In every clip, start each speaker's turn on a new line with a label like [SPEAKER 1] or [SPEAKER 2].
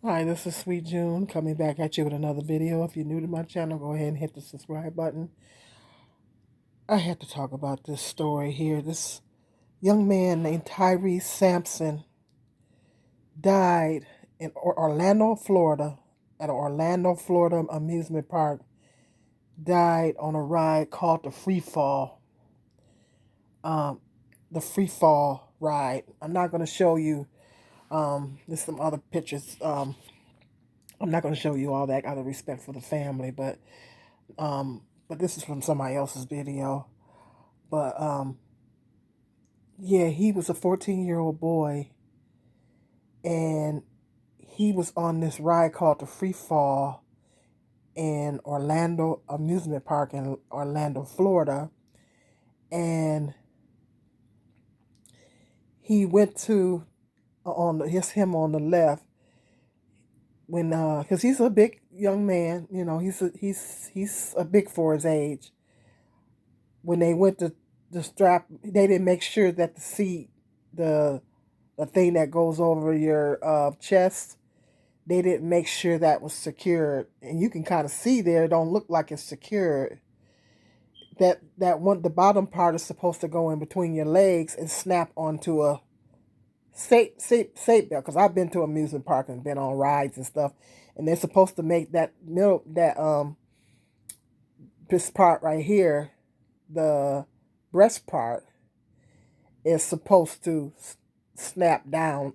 [SPEAKER 1] Hi, this is Sweet June coming back at you with another video. If you're new to my channel, go ahead and hit the subscribe button. I had to talk about this story here. This young man named Tyrese Sampson died in Orlando, Florida, at an Orlando, Florida amusement park. Died on a ride called the Free Fall. Um, the Free Fall ride. I'm not going to show you. There's some other pictures. I'm not going to show you all that out of respect for the family, but this is from somebody else's video. But yeah, he was a 14-year-old boy, and he was on this ride called the Free Fall in Orlando amusement park in Orlando, Florida, and he went to him on the left when because he's a big young man, he's a big for his age. When they went to the strap, they didn't make sure that the seat, the the thing that goes over your chest, they didn't make sure that was secured, and you can kind of see there. It don't look like it's secured. That one, the bottom part is supposed to go in between your legs and snap onto a safe belt. Because I've been to amusement park and been on rides and stuff, and they're supposed to make that middle this part right here, the breast part, is supposed to snap down.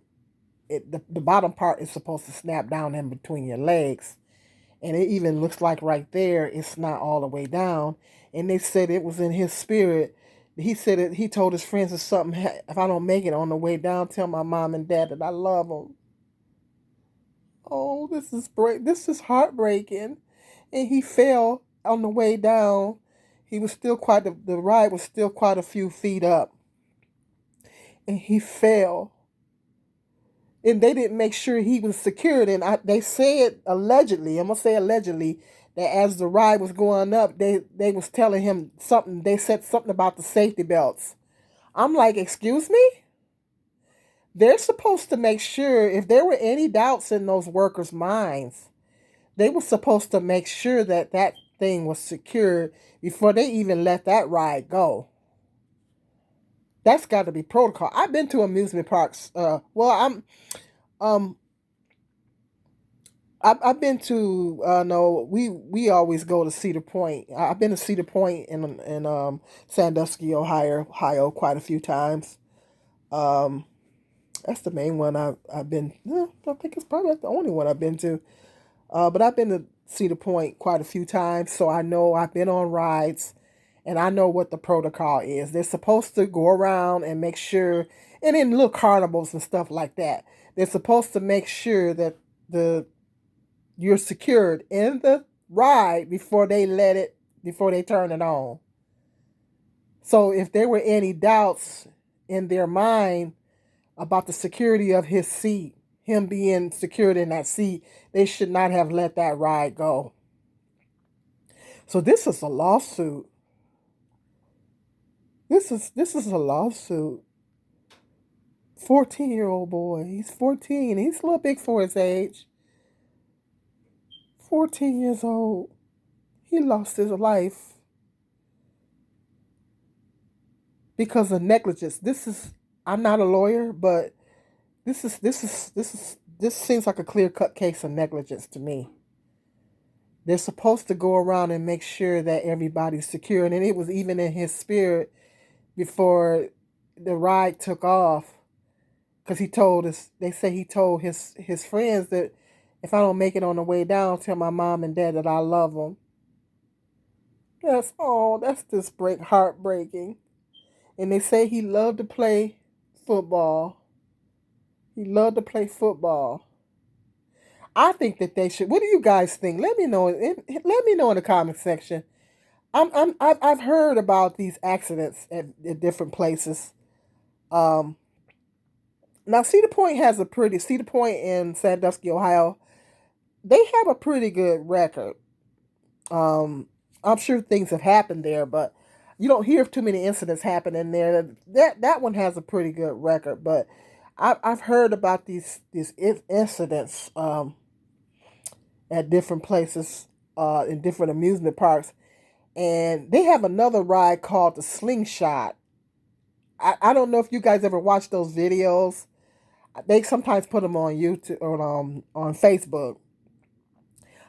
[SPEAKER 1] The bottom part is supposed to snap down in between your legs. And it even looks like right there it's not all the way down. And they said it was in his spirit. He said it. He told his friends, if I don't make it on the way down, tell my mom and dad that I love them. Oh, This is heartbreaking. And he fell on the way down. He was still the ride was still quite a few feet up, and he fell. And they didn't make sure he was secured. And they said allegedly, I'm gonna say allegedly, that as the ride was going up, they was telling him something. They said something about the safety belts. I'm like, excuse me? They're supposed to make sure if there were any doubts in those workers' minds, they were supposed to make sure that that thing was secured before they even let that ride go. That's got to be protocol. I've been to amusement parks. Um I've been to no, we always go to Cedar Point. I've been to Cedar Point in Sandusky, Ohio quite a few times. Um, that's the main one I've been. I think it's probably the only one I've been to. But I've been to Cedar Point quite a few times, so I know I've been on rides, and I know what the protocol is. They're supposed to go around and make sure, and in little carnivals and stuff like that, they're supposed to make sure that the you're secured in the ride before they turn it on. So if there were any doubts in their mind about the security of his seat, him being secured in that seat, they should not have let that ride go. So this is a lawsuit. This is a lawsuit. 14-year-old boy. He's 14. He's a little big for his age. 14 years old. He lost his life because of negligence. I'm not a lawyer, but this seems like a clear-cut case of negligence to me. They're supposed to go around and make sure that everybody's secure, and it was even in his spirit before the ride took off, because he told us. They say he told his friends that if I don't make it on the way down, tell my mom and dad that I love them. That's just heartbreaking. And they say he loved to play football. He loved to play football. I think that they should. What do you guys think? Let me know. Let me know in the comment section. I've heard about these accidents at different places. Um, Now Cedar Point in Sandusky, Ohio. They have a pretty good record. Um, I'm sure things have happened there, but you don't hear too many incidents happening there. That one has a pretty good record, but I've heard about these incidents at different places, in different amusement parks, and they have another ride called the slingshot. I don't know if you guys ever watch those videos. They sometimes put them on YouTube or on Facebook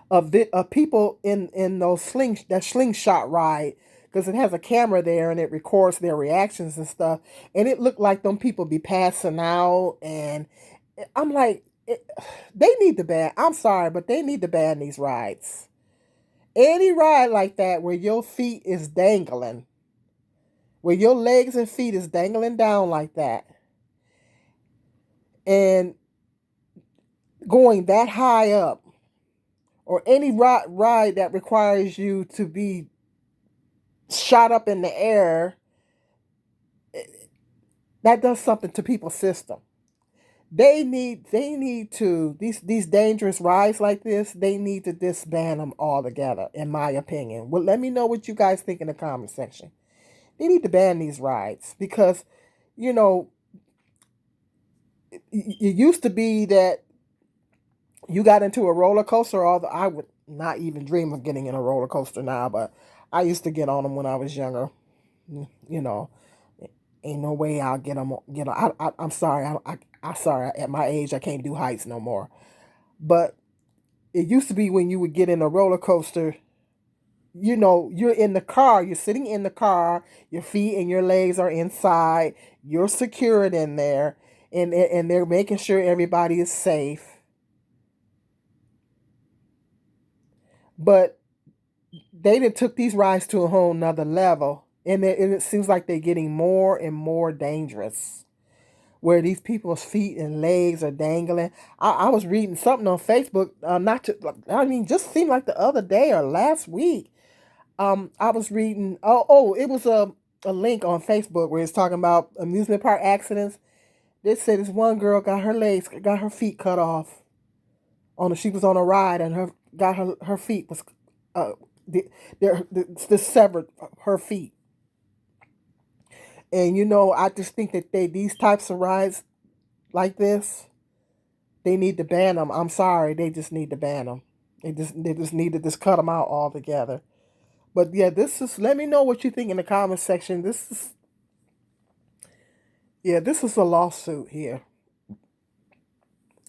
[SPEAKER 1] of people in those that slingshot ride, because it has a camera there and it records their reactions and stuff. And it looked like them people be passing out, and I'm like, they need to ban. I'm sorry, but they need to ban these rides. Any ride like that where your feet is dangling, where your legs and feet is dangling down like that, and going that high up, or any ride that requires you to be shot up in the air, that does something to people's system. They need to, these dangerous rides like this, they need to disband them altogether, in my opinion. Well, let me know what you guys think in the comment section. They need to ban these rides because, you know, it used to be that you got into a roller coaster. Although I would not even dream of getting in a roller coaster now, but I used to get on them when I was younger. You know, ain't no way I'll get them. You know, I'm sorry. I'm sorry. At my age, I can't do heights no more. But it used to be when you would get in a roller coaster, you know, you're in the car, you're sitting in the car, your feet and your legs are inside, you're secured in there, and they're making sure everybody is safe. But they done took these rides to a whole nother level, and it seems like they're getting more and more dangerous, where these people's feet and legs are dangling. I was reading something on Facebook, not to, I mean, just seemed like the other day or last week. I was reading. It was a link on Facebook where it's talking about amusement park accidents. They said this one girl got her feet cut off. She was on a ride and her feet was, uh, the severed her feet. And I just think that these types of rides like this, they need to ban them. I'm sorry, they just need to ban them. They just need to just cut them out altogether. But yeah, let me know what you think in the comment section. This is a lawsuit here.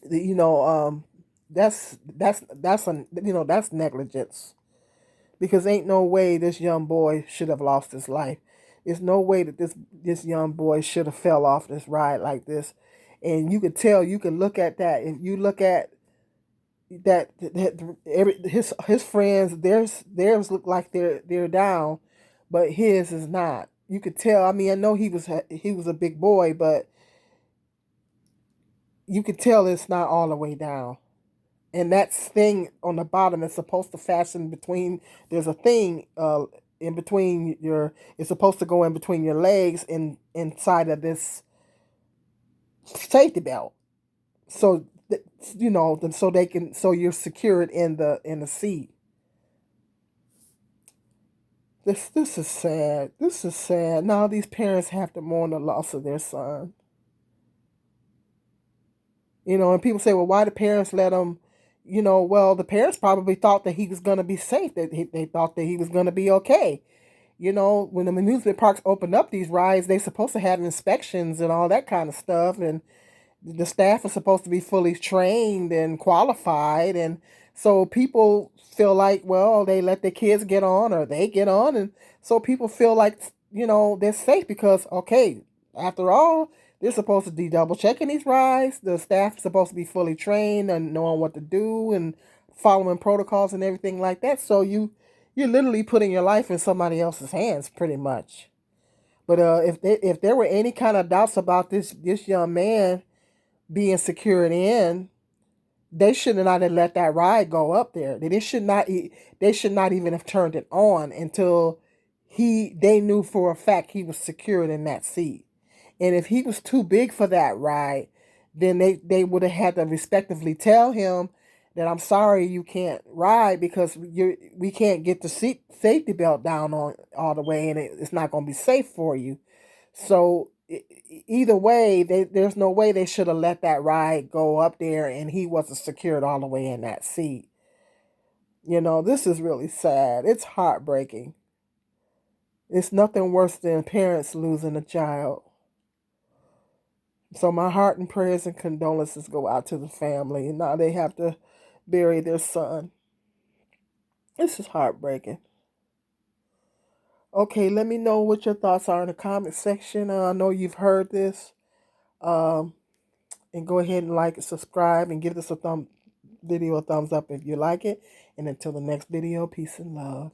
[SPEAKER 1] You know, that's negligence, because ain't no way this young boy should have lost his life. There's no way that this young boy should have fell off this ride like this. And you could tell, you can look at that, and you look at his friends, theirs look like they're down, but his is not. You could tell. I mean, I know he was a big boy, but you could tell it's not all the way down. And that thing on the bottom is supposed to fasten between. There's a thing in between your. It's supposed to go in between your legs and inside of this safety belt. So so you're secured in the seat. This is sad. This is sad. Now these parents have to mourn the loss of their son. And people say, well, why the parents let him? Well, the parents probably thought that he was going to be safe. That they thought that he was going to be okay. When the amusement parks open up these rides, they're supposed to have inspections and all that kind of stuff, and the staff is supposed to be fully trained and qualified. And so people feel like, well, they let their kids get on, or they get on, and so people feel like they're safe because, okay, after all, they're supposed to be double checking these rides. The staff is supposed to be fully trained and knowing what to do and following protocols and everything like that. So you're literally putting your life in somebody else's hands, pretty much. But if there were any kind of doubts about this young man being secured in, they should not have let that ride go up there. They should not even have turned it on until they knew for a fact he was secured in that seat. And if he was too big for that ride, then they would have had to respectively tell him that, I'm sorry, you can't ride because we can't get the safety belt down on all the way, and it's not going to be safe for you. So either way, there's no way they should have let that ride go up there and he wasn't secured all the way in that seat. This is really sad. It's heartbreaking. It's nothing worse than parents losing a child. So my heart and prayers and condolences go out to the family. And now they have to bury their son. This is heartbreaking. Okay, let me know what your thoughts are in the comment section. I know you've heard this. Um, and go ahead and like and subscribe and give this video a thumbs up if you like it. And until the next video, peace and love.